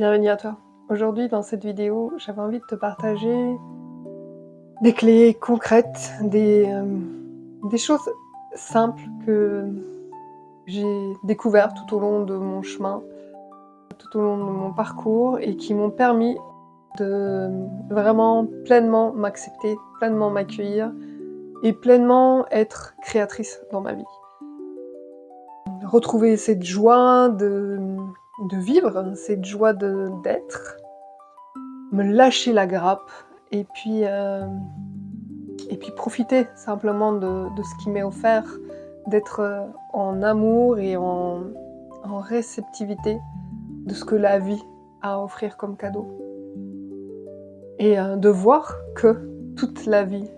Bienvenue à toi. Aujourd'hui, dans cette vidéo, j'avais envie de te partager des clés concrètes, des choses simples que j'ai découvertes tout au long de mon chemin, tout au long de mon parcours et qui m'ont permis de vraiment pleinement m'accepter, pleinement m'accueillir et pleinement être créatrice dans ma vie. Retrouver cette joie de vivre, cette joie d'être, me lâcher la grappe et puis profiter simplement de ce qui m'est offert, d'être en amour et en réceptivité de ce que la vie a à offrir comme cadeau. Et de voir que toute la vie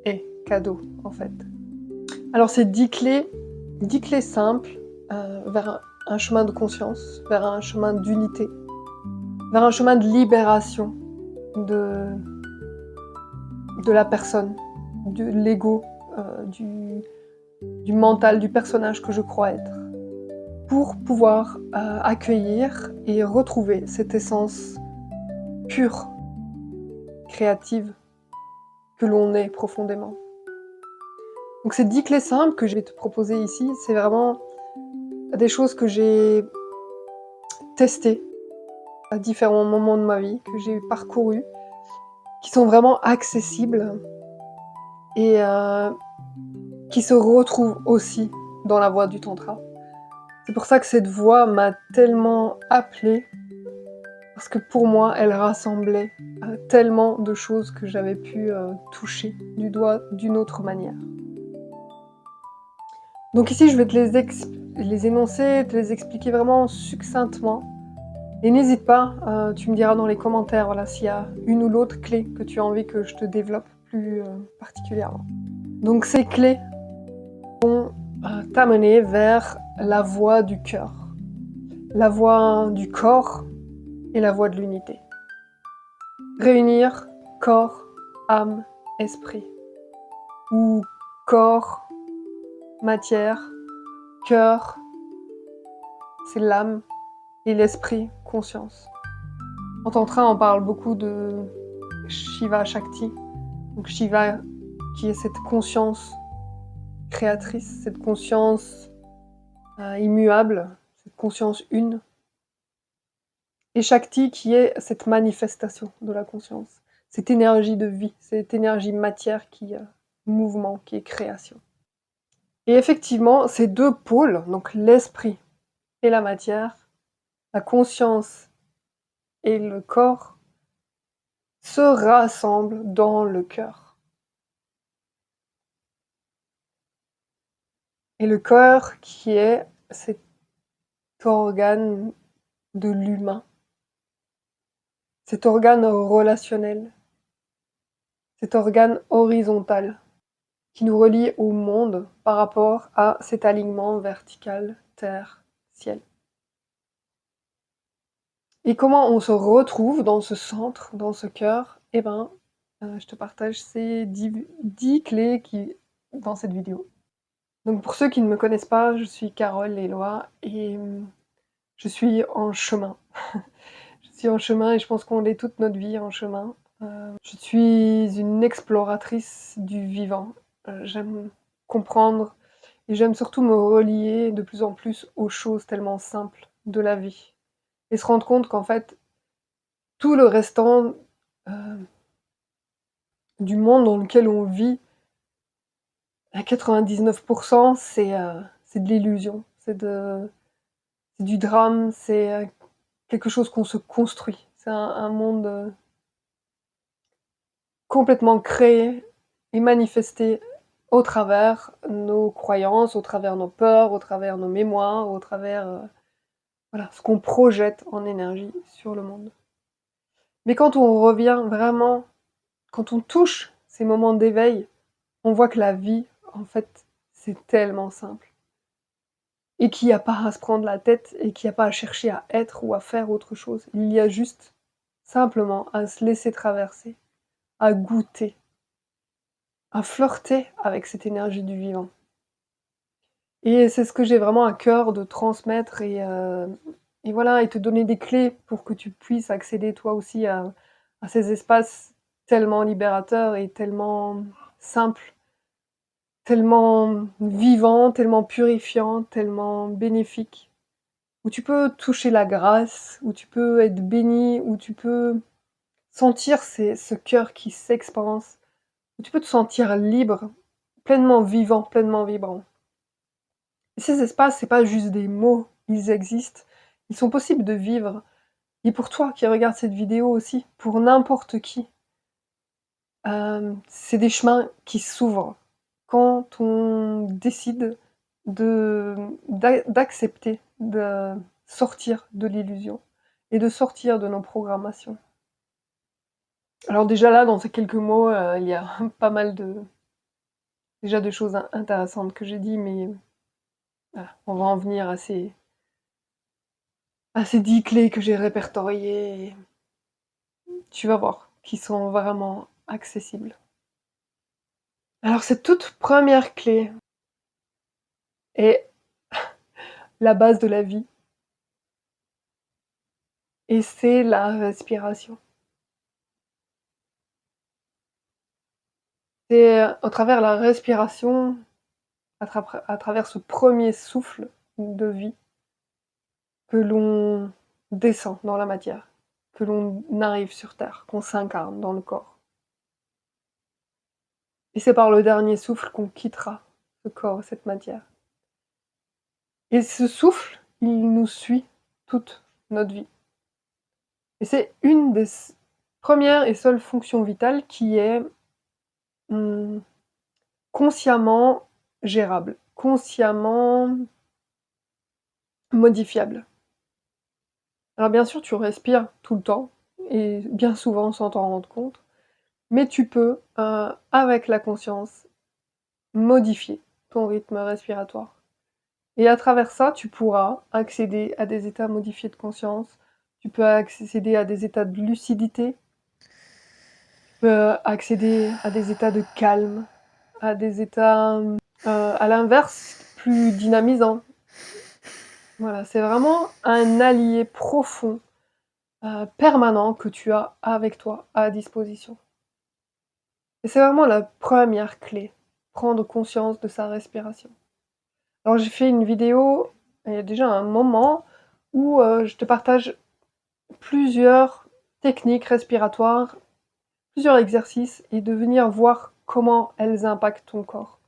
est cadeau en fait. Alors c'est 10 clés simples vers un chemin de conscience, vers un chemin d'unité, vers un chemin de libération de la personne, de l'ego, du mental, du personnage que je crois être, pour pouvoir accueillir et retrouver cette essence pure, créative, que l'on est profondément. Donc ces 10 clés simples que je vais te proposer ici, c'est vraiment des choses que j'ai testées à différents moments de ma vie, que j'ai parcourues, qui sont vraiment accessibles et qui se retrouvent aussi dans la voie du tantra. C'est pour ça que cette voie m'a tellement appelée, parce que pour moi, elle rassemblait tellement de choses que j'avais pu toucher du doigt d'une autre manière. Donc ici, je vais te les énoncer, te les expliquer vraiment succinctement. Et n'hésite pas, tu me diras dans les commentaires voilà, s'il y a une ou l'autre clé que tu as envie que je te développe plus particulièrement. Donc ces clés vont t'amener vers la voie du cœur, la voie du corps et la voie de l'unité. Réunir corps, âme, esprit. Ou corps, matière, cœur, c'est l'âme, et l'esprit, conscience. En tantra, on parle beaucoup de Shiva Shakti. Donc Shiva, qui est cette conscience créatrice, cette conscience immuable, cette conscience une. Et Shakti, qui est cette manifestation de la conscience, cette énergie de vie, cette énergie matière qui est mouvement, qui est création. Et effectivement, ces deux pôles, donc l'esprit et la matière, la conscience et le corps, se rassemblent dans le cœur. Et le cœur qui est cet organe de l'humain, cet organe relationnel, cet organe horizontal qui nous relie au monde par rapport à cet alignement vertical terre-ciel. Et comment on se retrouve dans ce centre, dans ce cœur? Eh ben, je te partage ces 10 clés dans cette vidéo. Donc pour ceux qui ne me connaissent pas, je suis Carole Léloy et je suis en chemin. Je suis en chemin et je pense qu'on est toute notre vie en chemin. Je suis une exploratrice du vivant. J'aime comprendre et j'aime surtout me relier de plus en plus aux choses tellement simples de la vie. Et se rendre compte qu'en fait, tout le restant du monde dans lequel on vit, à 99%, c'est de l'illusion, c'est du drame, c'est quelque chose qu'on se construit. C'est un monde complètement créé et manifesté au travers nos croyances, au travers nos peurs, au travers nos mémoires, au travers voilà, ce qu'on projette en énergie sur le monde. Mais quand on revient vraiment, quand on touche ces moments d'éveil, on voit que la vie, en fait, c'est tellement simple. Et qu'il n'y a pas à se prendre la tête et qu'il n'y a pas à chercher à être ou à faire autre chose. Il y a juste simplement à se laisser traverser, à goûter, à flirter avec cette énergie du vivant. Et c'est ce que j'ai vraiment à cœur de transmettre et et voilà, et te donner des clés pour que tu puisses accéder toi aussi à ces espaces tellement libérateurs et tellement simples, tellement vivants, tellement purifiants, tellement bénéfiques, où tu peux toucher la grâce, où tu peux être béni, où tu peux sentir ce cœur qui s'expanse, où tu peux te sentir libre, pleinement vivant, pleinement vibrant. Et ces espaces, c'est pas juste des mots, ils existent, ils sont possibles de vivre. Et pour toi qui regardes cette vidéo aussi, pour n'importe qui, c'est des chemins qui s'ouvrent quand on décide d'accepter de sortir de l'illusion et de sortir de nos programmations. Alors déjà là, dans ces quelques mots, il y a pas mal de choses intéressantes que j'ai dit, mais voilà, on va en venir à ces 10 clés que j'ai répertoriées. Et tu vas voir, qui sont vraiment accessibles. Alors cette toute première clé est la base de la vie, et c'est la respiration. C'est au travers la respiration, à travers ce premier souffle de vie, que l'on descend dans la matière, que l'on arrive sur Terre, qu'on s'incarne dans le corps. Et c'est par le dernier souffle qu'on quittera ce corps, cette matière. Et ce souffle, il nous suit toute notre vie. Et c'est une des premières et seules fonctions vitales qui est consciemment gérable, consciemment modifiable. Alors bien sûr, tu respires tout le temps, et bien souvent sans t'en rendre compte, mais tu peux, avec la conscience, modifier ton rythme respiratoire. Et à travers ça, tu pourras accéder à des états modifiés de conscience, tu peux accéder à des états de lucidité, tu peux accéder à des états de calme, à des états, à l'inverse, plus dynamisants. Voilà, c'est vraiment un allié profond, permanent que tu as avec toi, à disposition. Et c'est vraiment la première clé, prendre conscience de sa respiration. Alors j'ai fait une vidéo, il y a déjà un moment, où je te partage plusieurs techniques respiratoires, plusieurs exercices, et de venir voir comment elles impactent ton corps.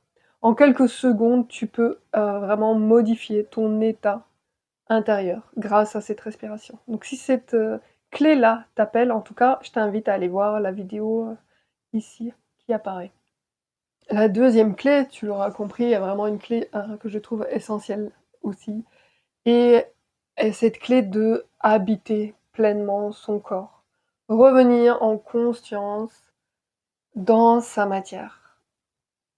En quelques secondes, tu peux vraiment modifier ton état intérieur grâce à cette respiration. Donc si cette clé-là t'appelle, en tout cas, je t'invite à aller voir la vidéo ici qui apparaît. La deuxième clé, tu l'auras compris, est vraiment une clé que je trouve essentielle aussi, et est cette clé de habiter pleinement son corps. Revenir en conscience dans sa matière.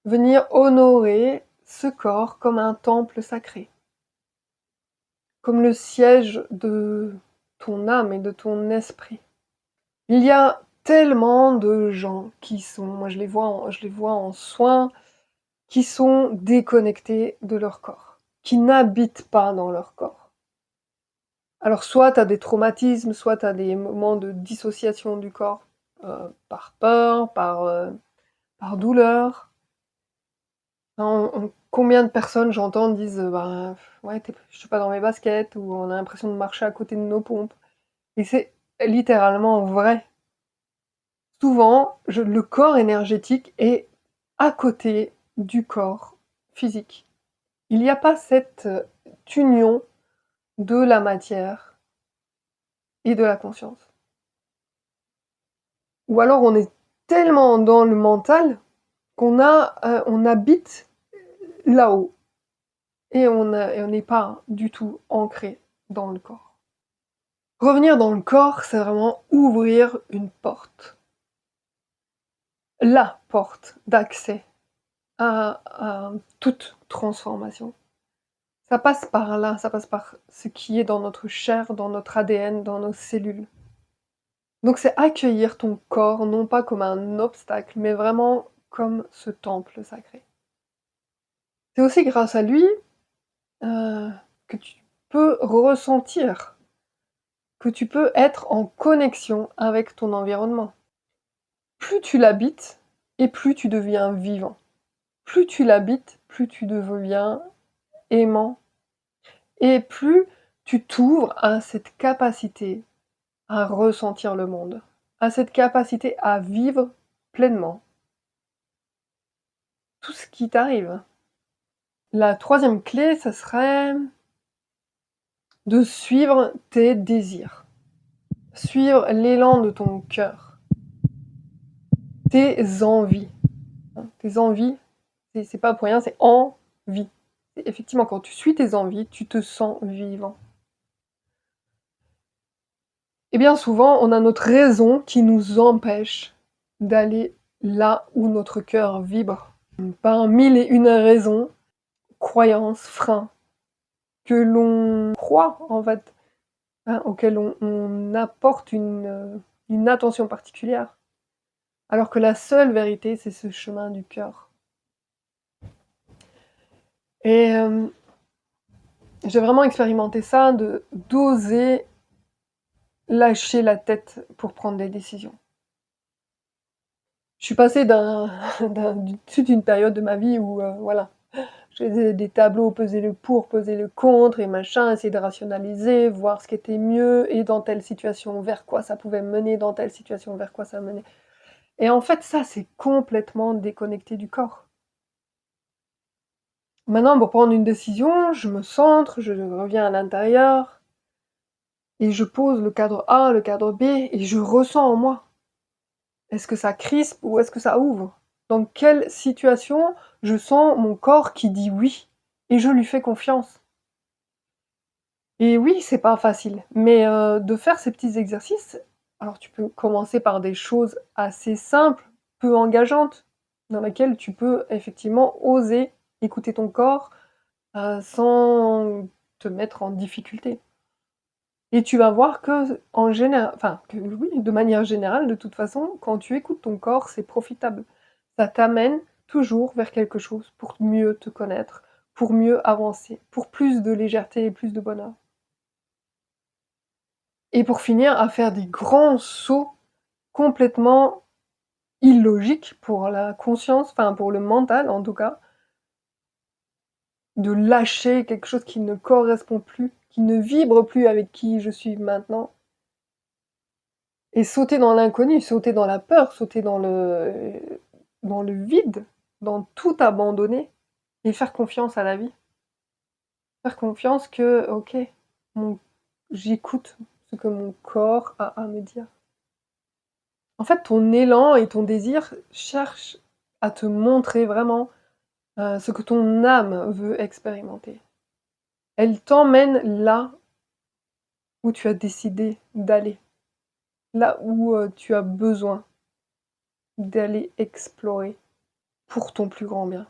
Venir honorer ce corps comme un temple sacré, comme le siège de ton âme et de ton esprit. Il y a tellement de gens qui sont, moi je les vois en soins, qui sont déconnectés de leur corps, qui n'habitent pas dans leur corps. Alors soit tu as des traumatismes, soit tu as des moments de dissociation du corps, par peur, par douleur. Combien de personnes j'entends disent bah, ouais, je suis pas dans mes baskets, ou on a l'impression de marcher à côté de nos pompes. Et c'est littéralement vrai. Souvent, le corps énergétique est à côté du corps physique. Il n'y a pas cette union de la matière et de la conscience. Ou alors on est tellement dans le mental qu'on on habite là-haut, et on n'est pas du tout ancré dans le corps. Revenir dans le corps, c'est vraiment ouvrir une porte. La porte d'accès à toute transformation. Ça passe par là, ça passe par ce qui est dans notre chair, dans notre ADN, dans nos cellules. Donc c'est accueillir ton corps, non pas comme un obstacle, mais vraiment comme ce temple sacré. C'est aussi grâce à lui que tu peux ressentir que tu peux être en connexion avec ton environnement. Plus tu l'habites et plus tu deviens vivant. Plus tu l'habites, plus tu deviens aimant et plus tu t'ouvres à cette capacité à ressentir le monde, à cette capacité à vivre pleinement tout ce qui t'arrive. La troisième clé, ça serait de suivre tes désirs, suivre l'élan de ton cœur, tes envies. Tes envies, c'est pas pour rien, c'est envie. Effectivement, quand tu suis tes envies, tu te sens vivant. Et bien souvent, on a notre raison qui nous empêche d'aller là où notre cœur vibre. Par mille et une raisons, croyances, freins, que l'on croit en fait, hein, auxquels on apporte une attention particulière. Alors que la seule vérité, c'est ce chemin du cœur. Et j'ai vraiment expérimenté ça, d'oser lâcher la tête pour prendre des décisions. Je suis passée toute une période de ma vie où, voilà, je faisais des tableaux, peser le pour, peser le contre et machin, essayer de rationaliser, voir ce qui était mieux et dans telle situation vers quoi ça pouvait mener, dans telle situation vers quoi ça menait. Et en fait, ça, c'est complètement déconnecté du corps. Maintenant, pour prendre une décision, je me centre, je reviens à l'intérieur et je pose le cadre A, le cadre B et je ressens en moi. Est-ce que ça crispe ou est-ce que ça ouvre? Dans quelle situation je sens mon corps qui dit oui et je lui fais confiance? Et oui, c'est pas facile, mais de faire ces petits exercices, alors tu peux commencer par des choses assez simples, peu engageantes, dans lesquelles tu peux effectivement oser écouter ton corps, sans te mettre en difficulté. Et tu vas voir que que oui, de manière générale, de toute façon, quand tu écoutes ton corps, c'est profitable. Ça t'amène toujours vers quelque chose pour mieux te connaître, pour mieux avancer, pour plus de légèreté et plus de bonheur. Et pour finir, à faire des grands sauts complètement illogiques pour la conscience, enfin pour le mental en tout cas, de lâcher quelque chose qui ne correspond plus, qui ne vibre plus avec qui je suis maintenant. Et sauter dans l'inconnu, sauter dans la peur, sauter dans le vide, dans tout abandonner et faire confiance à la vie. Faire confiance que, OK, mon j'écoute ce que mon corps a à me dire. En fait, ton élan et ton désir cherchent à te montrer vraiment, ce que ton âme veut expérimenter. Elle t'emmène là où tu as décidé d'aller, là où, tu as besoin d'aller explorer pour ton plus grand bien.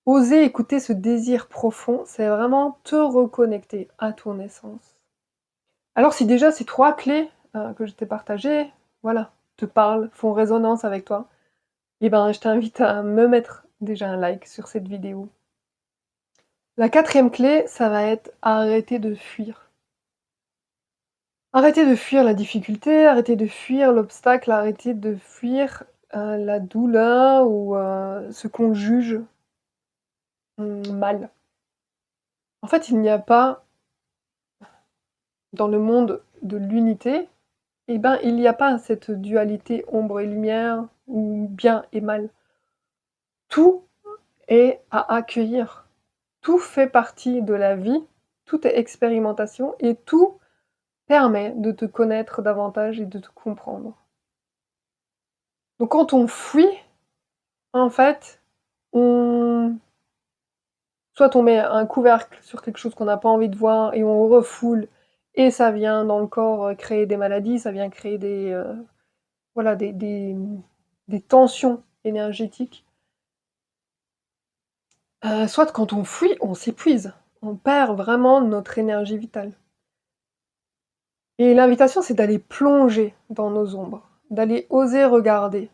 Oser écouter ce désir profond, c'est vraiment te reconnecter à ton essence. Alors si déjà ces 3 clés, que je t'ai partagées, voilà, te parlent, font résonance avec toi, eh ben, je t'invite à me mettre déjà un like sur cette vidéo. La 4e clé, ça va être arrêter de fuir. Arrêter de fuir la difficulté, arrêter de fuir l'obstacle, arrêter de fuir, la douleur ou, ce qu'on juge, mal. En fait, il n'y a pas dans le monde de l'unité, eh ben, il n'y a pas cette dualité ombre et lumière ou bien et mal. Tout est à accueillir. Tout fait partie de la vie, tout est expérimentation et tout permet de te connaître davantage et de te comprendre. Donc quand on fuit, en fait, on soit on met un couvercle sur quelque chose qu'on n'a pas envie de voir et on refoule et ça vient dans le corps, créer des maladies, ça vient créer voilà, des tensions énergétiques. Soit quand on fuit, on s'épuise, on perd vraiment notre énergie vitale. Et l'invitation, c'est d'aller plonger dans nos ombres, d'aller oser regarder,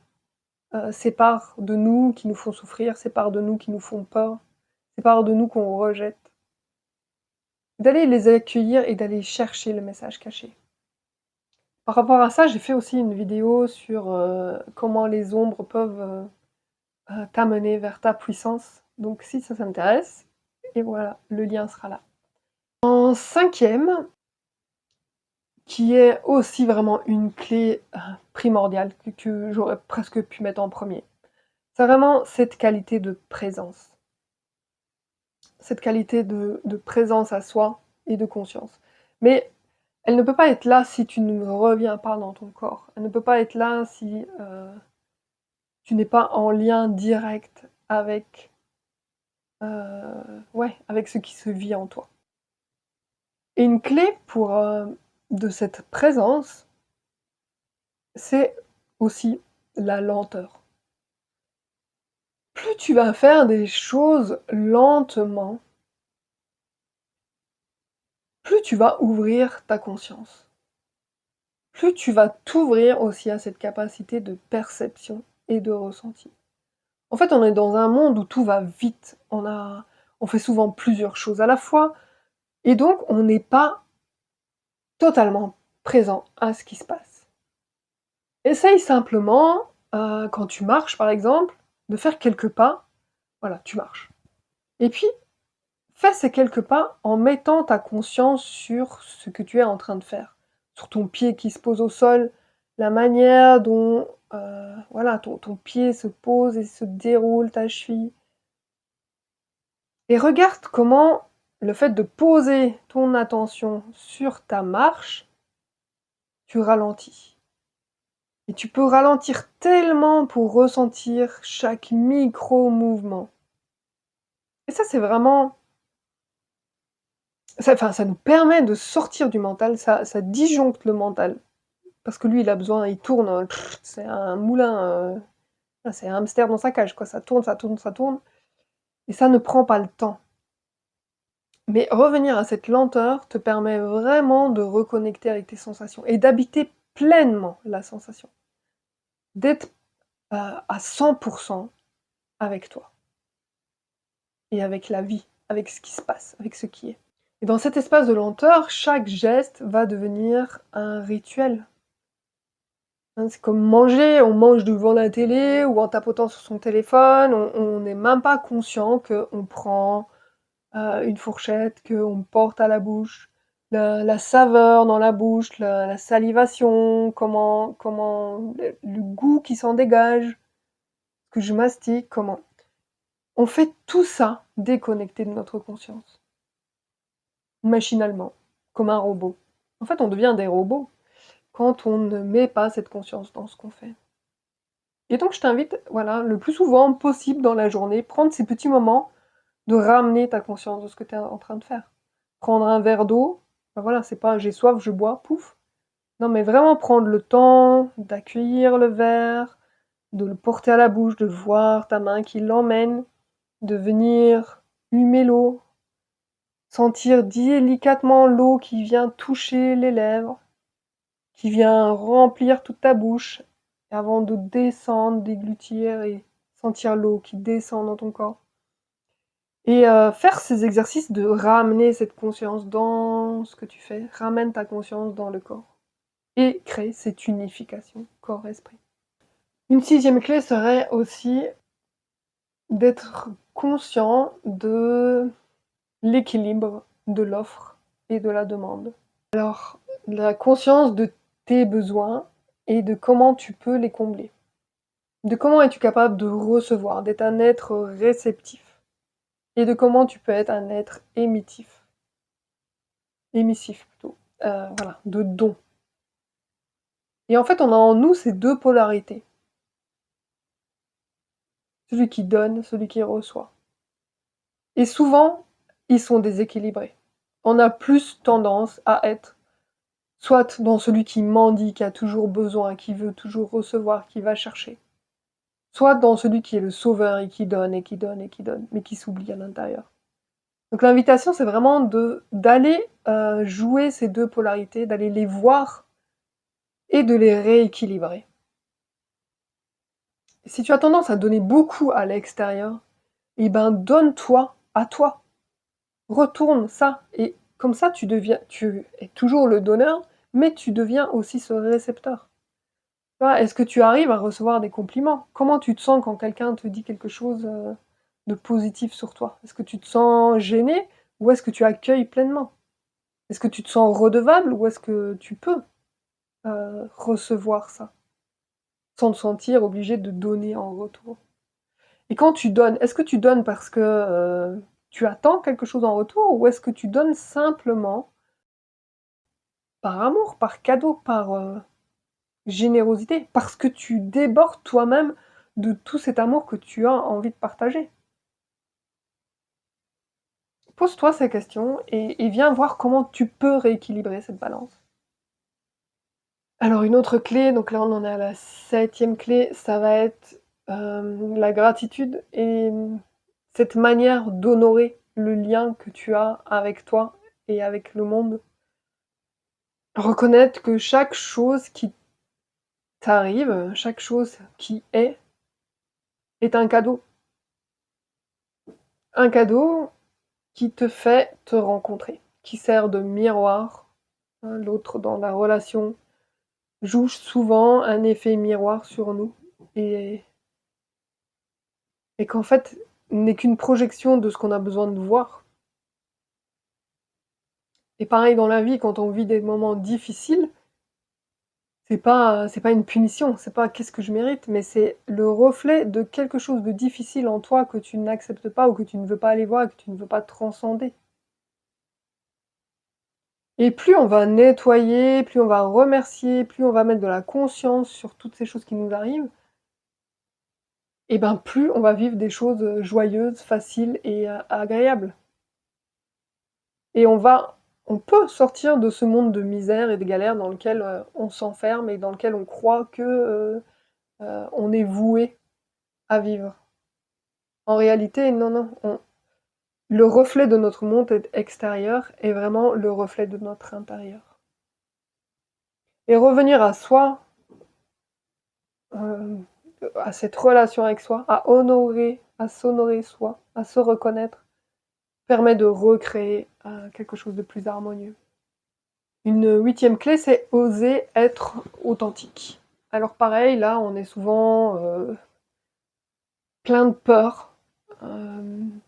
ces parts de nous qui nous font souffrir, ces parts de nous qui nous font peur, ces parts de nous qu'on rejette. D'aller les accueillir et d'aller chercher le message caché. Par rapport à ça, j'ai fait aussi une vidéo sur, comment les ombres peuvent, t'amener vers ta puissance. Donc si ça t'intéresse, et voilà, le lien sera là. En 5e, qui est aussi vraiment une clé, primordiale que j'aurais presque pu mettre en premier. C'est vraiment cette qualité de présence. Cette qualité de présence à soi et de conscience. Mais elle ne peut pas être là si tu ne reviens pas dans ton corps. Elle ne peut pas être là si, tu n'es pas en lien direct avec, ouais, avec ce qui se vit en toi. Et une clé pour, de cette présence, c'est aussi la lenteur. Plus tu vas faire des choses lentement, plus tu vas ouvrir ta conscience. Plus tu vas t'ouvrir aussi à cette capacité de perception et de ressenti. En fait, on est dans un monde où tout va vite. On fait souvent plusieurs choses à la fois, et donc on n'est pas totalement présent à ce qui se passe. Essaye simplement, quand tu marches par exemple, de faire quelques pas. Voilà, tu marches. Et puis, fais ces quelques pas en mettant ta conscience sur ce que tu es en train de faire. Sur ton pied qui se pose au sol, la manière dont voilà, ton pied se pose et se déroule, ta cheville. Et regarde comment le fait de poser ton attention sur ta marche, tu ralentis. Et tu peux ralentir tellement pour ressentir chaque micro-mouvement. Et ça, c'est vraiment... ça nous permet de sortir du mental, ça disjoncte le mental. Parce que lui, il a besoin, il tourne, c'est un moulin, c'est un hamster dans sa cage, quoi. Ça tourne, ça tourne, ça tourne. Et ça ne prend pas le temps. Mais revenir à cette lenteur te permet vraiment de reconnecter avec tes sensations et d'habiter pleinement la sensation. D'être à 100% avec toi. Et avec la vie, avec ce qui se passe, avec ce qui est. Et dans cet espace de lenteur, chaque geste va devenir un rituel. Hein, c'est comme manger, on mange devant la télé ou en tapotant sur son téléphone, on n'est même pas conscient qu'on prend une fourchette, qu'on porte à la bouche, la saveur dans la bouche, la salivation, comment le goût qui s'en dégage, que je mastique, comment... On fait tout ça déconnecté de notre conscience. Machinalement, comme un robot. En fait, on devient des robots quand on ne met pas cette conscience dans ce qu'on fait. Et donc, je t'invite, voilà, le plus souvent possible dans la journée, prendre ces petits moments de ramener ta conscience de ce que tu es en train de faire. Prendre un verre d'eau, ben voilà, c'est pas j'ai soif, je bois, pouf. Non, mais vraiment prendre le temps d'accueillir le verre, de le porter à la bouche, de voir ta main qui l'emmène, de venir humer l'eau, sentir délicatement l'eau qui vient toucher les lèvres, qui vient remplir toute ta bouche, avant de descendre, déglutir et sentir l'eau qui descend dans ton corps. Et faire ces exercices de ramener cette conscience dans ce que tu fais, ramène ta conscience dans le corps. Et crée cette unification corps-esprit. Une 6e clé serait aussi d'être conscient de l'équilibre de l'offre et de la demande. Alors, la conscience de tes besoins et de comment tu peux les combler. De comment es-tu capable de recevoir, d'être un être réceptif. Et de comment tu peux être un être émissif. Émissif plutôt. Voilà, de don. Et en fait, on a en nous ces deux polarités. Celui qui donne, celui qui reçoit. Et souvent, ils sont déséquilibrés. On a plus tendance à être soit dans celui qui mendie, qui a toujours besoin, qui veut toujours recevoir, qui va chercher. Soit dans celui qui est le sauveur et qui donne et qui donne et qui donne, mais qui s'oublie à l'intérieur. Donc l'invitation, c'est vraiment d'aller jouer ces deux polarités, d'aller les voir et de les rééquilibrer. Si tu as tendance à donner beaucoup à l'extérieur, eh ben donne-toi à toi. Retourne ça. Et comme ça, tu es toujours le donneur, mais tu deviens aussi ce récepteur. Tu vois? Est-ce que tu arrives à recevoir des compliments? Comment tu te sens quand quelqu'un te dit quelque chose, de positif sur toi? Est-ce que tu te sens gêné ou est-ce que tu accueilles pleinement? Est-ce que tu te sens redevable ou est-ce que tu peux, recevoir ça, sans te sentir obligé de donner en retour? Et quand tu donnes, est-ce que tu donnes parce que, tu attends quelque chose en retour ou est-ce que tu donnes simplement par amour, par cadeau, par, générosité? Parce que tu débordes toi-même de tout cet amour que tu as envie de partager? Pose-toi ces questions et viens voir comment tu peux rééquilibrer cette balance. Alors une autre clé, donc là on en est à la septième clé, ça va être, la gratitude et cette manière d'honorer le lien que tu as avec toi et avec le monde. Reconnaître que chaque chose qui t'arrive, chaque chose qui est un cadeau. Un cadeau qui te fait te rencontrer, qui sert de miroir. Hein, l'autre dans la relation joue souvent un effet miroir sur nous et qu'en fait n'est qu'une projection de ce qu'on a besoin de voir. Et pareil dans la vie, quand on vit des moments difficiles, c'est pas une punition, c'est pas qu'est-ce que je mérite, mais c'est le reflet de quelque chose de difficile en toi que tu n'acceptes pas ou que tu ne veux pas aller voir et que tu ne veux pas transcender. Et plus on va nettoyer, plus on va remercier, plus on va mettre de la conscience sur toutes ces choses qui nous arrivent, et ben plus on va vivre des choses, joyeuses, faciles et agréables. Et on peut sortir de ce monde de misère et de galère dans lequel, on s'enferme et dans lequel on croit que, on est voué à vivre. En réalité, non, non, le reflet de notre monde extérieur est vraiment le reflet de notre intérieur. Et revenir à soi, heu, à cette relation avec soi, à s'honorer soi, à se reconnaître, permet de recréer, quelque chose de plus harmonieux. Une huitième clé, c'est oser être authentique. Alors pareil, là, on est souvent, plein de peur, hem,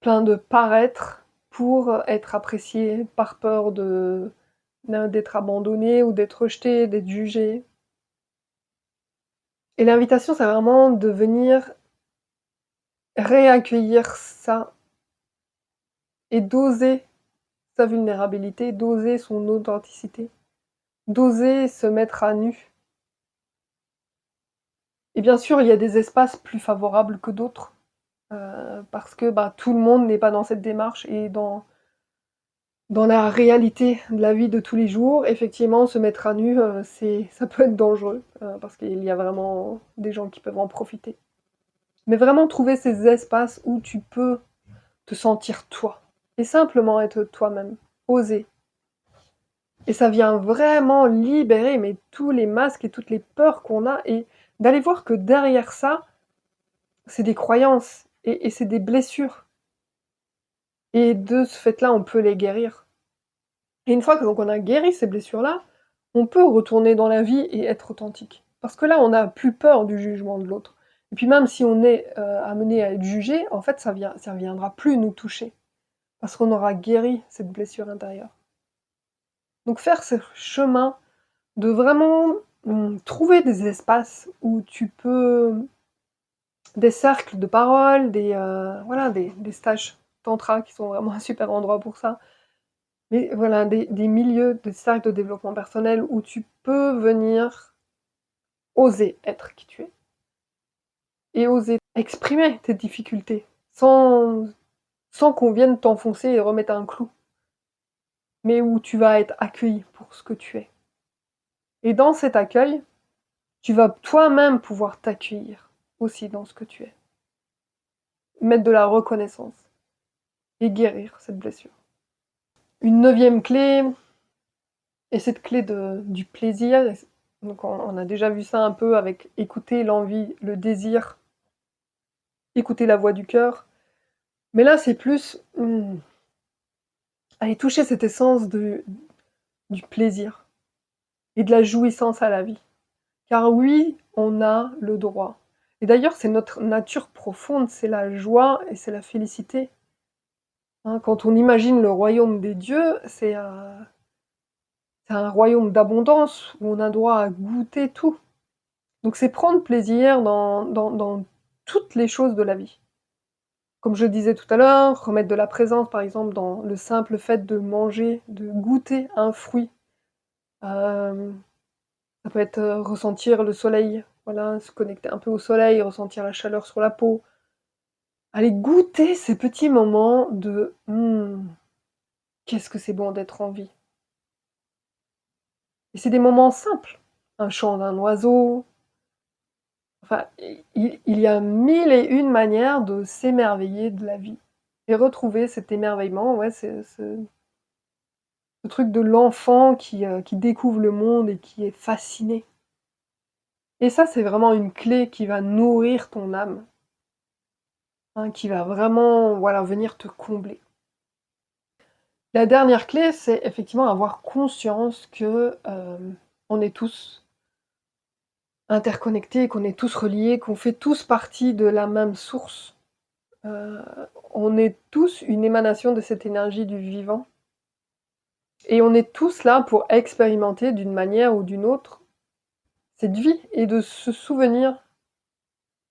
plein de paraître pour être apprécié, par peur d'être abandonné ou d'être rejeté, d'être jugé. Et l'invitation, c'est vraiment de venir réaccueillir ça et d'oser sa vulnérabilité, d'oser son authenticité, d'oser se mettre à nu. Et bien sûr, il y a des espaces plus favorables que d'autres, parce que, bah, tout le monde n'est pas dans cette démarche et dans la réalité de la vie de tous les jours, effectivement, se mettre à nu, ça peut être dangereux, parce qu'il y a vraiment des gens qui peuvent en profiter. Mais vraiment trouver ces espaces où tu peux te sentir toi et simplement être toi-même, oser. Et ça vient vraiment libérer mais tous les masques et toutes les peurs qu'on a et d'aller voir que derrière ça, c'est des croyances et c'est des blessures et de ce fait-là, on peut les guérir. Et une fois que donc on a guéri ces blessures-là, on peut retourner dans la vie et être authentique. Parce que là, on n'a plus peur du jugement de l'autre. Et puis même si on est, amené à être jugé, en fait, ça viendra plus nous toucher. Parce qu'on aura guéri cette blessure intérieure. Donc faire ce chemin de vraiment, trouver des espaces où tu peux des cercles de parole, voilà, des stages tantra qui sont vraiment un super endroit pour ça. Mais voilà, des milieux, des cercles de développement personnel où tu peux venir oser être qui tu es et oser exprimer tes difficultés sans qu'on vienne t'enfoncer et remettre un clou, mais où tu vas être accueilli pour ce que tu es. Et dans cet accueil, tu vas toi-même pouvoir t'accueillir aussi dans ce que tu es. Mettre de la reconnaissance et guérir cette blessure. Une neuvième clé, et cette clé du plaisir, donc on a déjà vu ça un peu avec écouter l'envie, le désir, écouter la voix du cœur. Mais là, c'est plus, aller toucher cette essence de du plaisir et de la jouissance à la vie. Car oui, on a le droit. Et d'ailleurs, c'est notre nature profonde, c'est la joie et c'est la félicité. Hein, quand on imagine le royaume des dieux, c'est un royaume d'abondance où on a droit à goûter tout. Donc c'est prendre plaisir dans toutes les choses de la vie. Comme je disais tout à l'heure, remettre de la présence, par exemple, dans le simple fait de manger, de goûter un fruit. Hem, Ça peut être, ressentir le soleil, voilà, se connecter un peu au soleil, ressentir la chaleur sur la peau. Aller goûter ces petits moments de: qu'est-ce que c'est bon d'être en vie!» Et c'est des moments simples, un chant d'un oiseau, enfin, il y a mille et une manières de s'émerveiller de la vie et retrouver cet émerveillement, ouais, c'est ce truc de l'enfant qui découvre le monde et qui est fasciné. Et ça, c'est vraiment une clé qui va nourrir ton âme, hein, qui va vraiment, voilà, venir te combler. La dernière clé, c'est effectivement avoir conscience que, on est tous interconnectés, qu'on est tous reliés, qu'on fait tous partie de la même source. Heu, on est tous une émanation de cette énergie du vivant et on est tous là pour expérimenter d'une manière ou d'une autre cette vie et de se souvenir,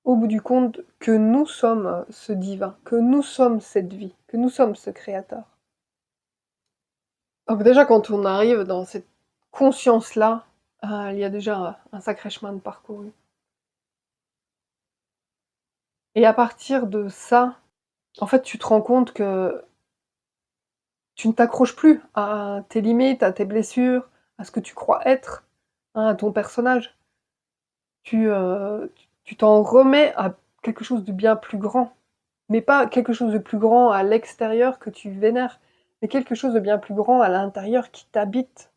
au bout du compte, que nous sommes, ce divin, que nous sommes cette vie, que nous sommes ce créateur. Donc déjà quand on arrive dans cette conscience-là, il y a déjà un sacré chemin de parcouru. Et à partir de ça, en fait, tu te rends compte que tu ne t'accroches plus à tes limites, à tes blessures, à ce que tu crois être, hein, à ton personnage. Tu t'en remets à quelque chose de bien plus grand, mais pas quelque chose de plus grand à l'extérieur que tu vénères, mais quelque chose de bien plus grand à l'intérieur qui t'habite.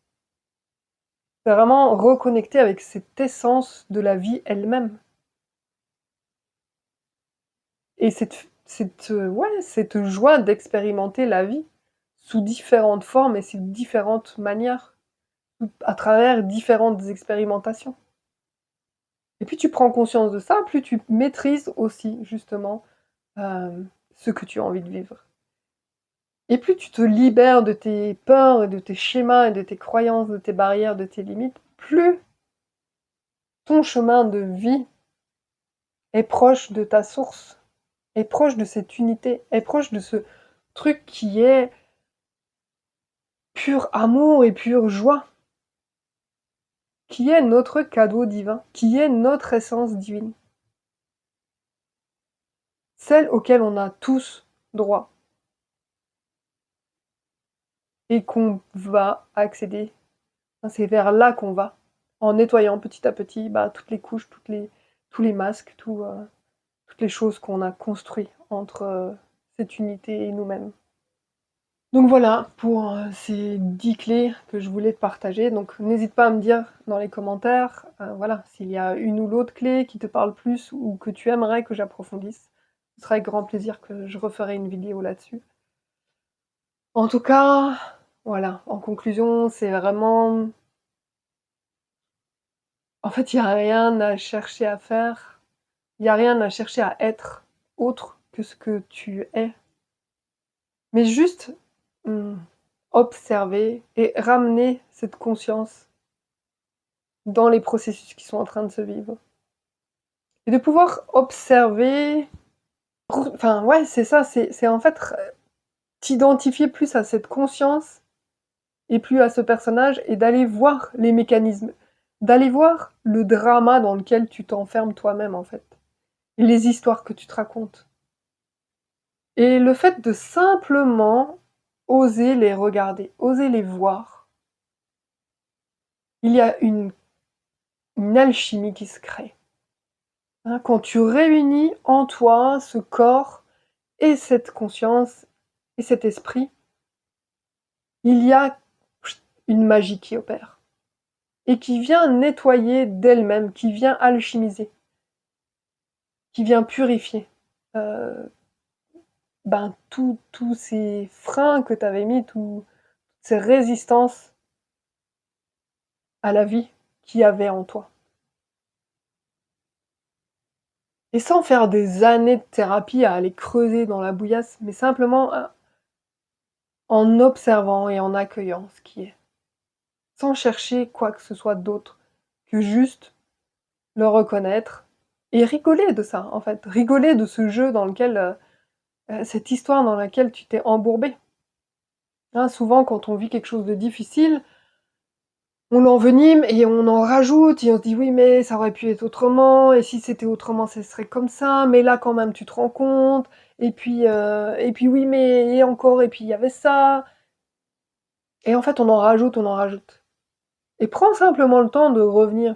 C'est vraiment reconnecter avec cette essence de la vie elle-même et cette joie d'expérimenter la vie sous différentes formes et sous différentes manières, à travers différentes expérimentations. Et plus tu prends conscience de ça, plus tu maîtrises aussi justement, ce que tu as envie de vivre. Et plus tu te libères de tes peurs et de tes schémas et de tes croyances, de tes barrières, de tes limites, plus ton chemin de vie est proche de ta source, est proche de cette unité, est proche de ce truc qui est pur amour et pure joie, qui est notre cadeau divin, qui est notre essence divine, celle auquel on a tous droit et qu'on va accéder. C'est vers là qu'on va, en nettoyant petit à petit, toutes les couches, tous les masques, toutes les choses qu'on a construit entre, cette unité et nous-mêmes. Donc voilà pour, ces 10 clés que je voulais te partager. Donc n'hésite pas à me dire dans les commentaires, voilà, s'il y a une ou l'autre clé qui te parle plus ou que tu aimerais que j'approfondisse. Ce sera avec grand plaisir que je referai une vidéo là-dessus. En tout cas, voilà, en conclusion, c'est vraiment en fait, il y a rien à chercher à faire, il y a rien à chercher à être autre que ce que tu es. Mais juste, mmh, observer et ramener cette conscience dans les processus qui sont en train de se vivre. Et de pouvoir observer, enfin ouais, c'est ça, c'est en fait t'identifier plus à cette conscience et plus à ce personnage et d'aller voir les mécanismes, d'aller voir le drama dans lequel tu t'enfermes toi-même en fait, et les histoires que tu te racontes. Et le fait de simplement oser les regarder, oser les voir, il y a une alchimie qui se crée. Hein, quand tu réunis en toi ce corps et cette conscience et cet esprit, il y a une magie qui opère et qui vient nettoyer d'elle-même, qui vient alchimiser, qui vient purifier euh, tous ces freins que tu avais mis, toutes ces résistances à la vie qu'il y avait en toi. Et sans faire des années de thérapie à aller creuser dans la bouillasse, mais simplement, en observant et en accueillant ce qui est. Sans chercher quoi que ce soit d'autre que juste le reconnaître et rigoler de ça, en fait. Rigoler de ce jeu dans lequel, cette histoire dans laquelle tu t'es embourbé. Hein, souvent quand on vit quelque chose de difficile, on l'envenime et on en rajoute et on se dit: «Oui, mais ça aurait pu être autrement et si c'était autrement, ce serait comme ça, mais là quand même tu te rends compte et puis oui, mais et encore et puis il y avait ça» et en fait on en rajoute, on en rajoute. Et prends simplement le temps de revenir,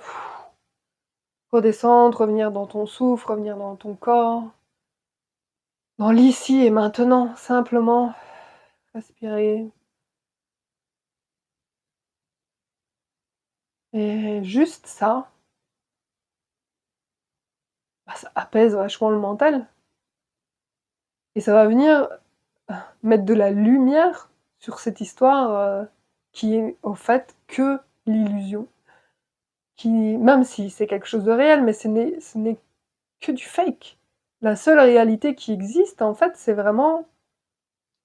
redescendre, revenir dans ton souffle, revenir dans ton corps, dans l'ici et maintenant, simplement respirer et juste ça, bah, ça apaise vachement le mental et ça va venir mettre de la lumière sur cette histoire, qui est au fait que l'illusion, qui même si c'est quelque chose de réel, mais ce n'est que du fake. La seule réalité qui existe, en fait, c'est vraiment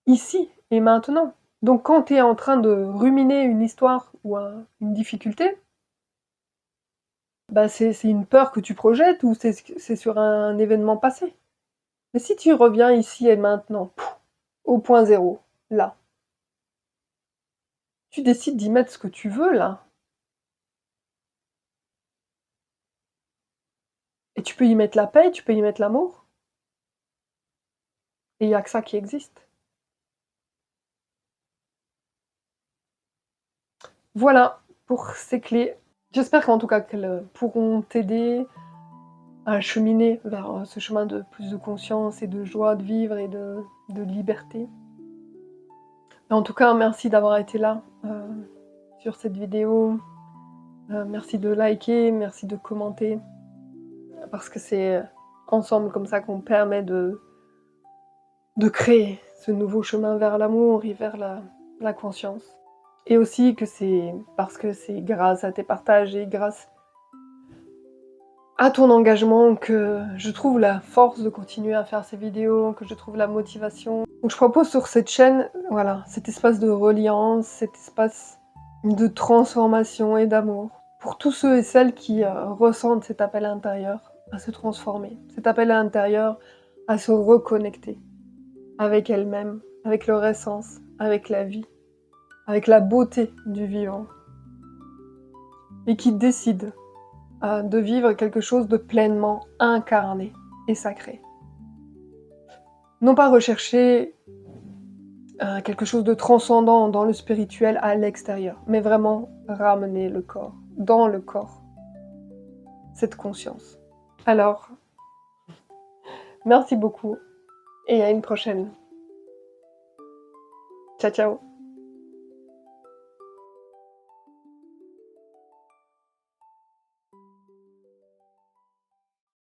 ici et maintenant. Donc quand tu es en train de ruminer une histoire ou une difficulté, bah, c'est une peur que tu projettes ou c'est sur un événement passé. Mais si tu reviens ici et maintenant, au point zéro, là, tu décides d'y mettre ce que tu veux là, et tu peux y mettre la paix, tu peux y mettre l'amour, et il y a que ça qui existe. Voilà pour ces clés. J'espère qu'en tout cas qu'elles pourront t'aider à cheminer vers, ce chemin de plus de conscience et de joie de vivre et de liberté. Et en tout cas, merci d'avoir été là, sur cette vidéo. Merci de liker, merci de commenter, parce que c'est ensemble comme ça qu'on permet de créer ce nouveau chemin vers l'amour et vers la conscience. Et aussi que c'est parce que c'est grâce à tes partages et grâce à ton engagement que je trouve la force de continuer à faire ces vidéos, que je trouve la motivation. Donc je propose sur cette chaîne, voilà, cet espace de reliance, cet espace de transformation et d'amour. Pour tous ceux et celles qui ressentent cet appel intérieur à se transformer, cet appel intérieur à se reconnecter avec elles-mêmes, avec leur essence, avec la vie, avec la beauté du vivant, et qui décident de vivre quelque chose de pleinement incarné et sacré. Non pas rechercher quelque chose de transcendant dans le spirituel à l'extérieur, mais vraiment ramener le corps, dans le corps, cette conscience. Alors, merci beaucoup et à une prochaine. Ciao ciao.